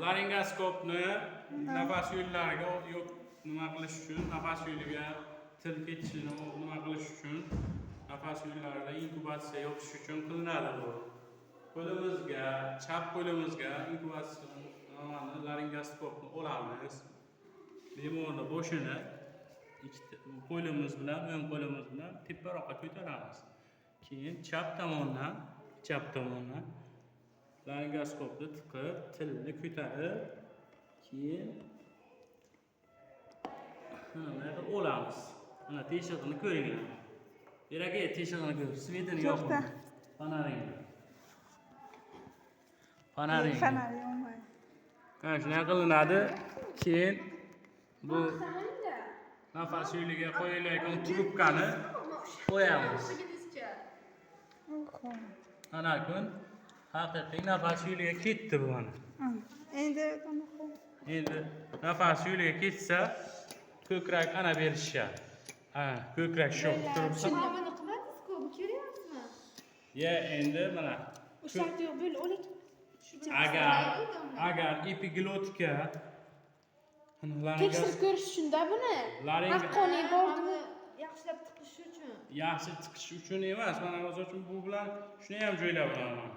Laringoskopni nafas yo'llariga yo'q nima qilish uchun, nafas yo'liga til ketishini nima qilish uchun, nafas yo'llarida inkubatsiya yopish uchun qilinadi bu. Qo'limizga, chap qo'limizga inkubatsiya laringoskopni olamiz. Bemorning boshini ikkita qo'limiz bilan, o'ng qo'limiz bilan teparoqqa ko'taramiz. Keyin chap tomondan laringoskopni tiqib, tilni ko'tarib, keyin mana olamiz. Mana teshig'ini ko'ringlar. Beraka teshig'ini ko'ring. Svetini yoqing. Fonaringni. Fanari olmaydi. Mana shunday qilinadi. Keyin bu nafas yo'liga qo'yilayotgan trubkani qo'yamiz. Ana kun haqiqiy nafas yo'liga ketdi bu mana. Endi nafas yo'liga ketsa, ko'krak ana berishadi. Ha, ko'krak shoq turibsa. Mana qilasiz-ku, bu ko'ryapsizmi? Ya, endi mana O'sha yo'q, bo'l o'lik. agar epiglotika Tekshirib ko'rish uchun-da buni. Haqqoniy bordimi? Yaxshilab tiqish uchun. yaxshi tiqish uchun emas, mana o'zi uchun bu bilan shuni ham joylab olaman.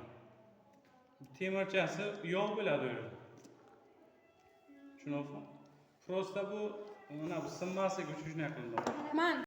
Temirchasi yog' bo'ladi u. Tushunayapsizmi? Prosta bu mana bu sinmasligi uchun shunday qilinadi. Man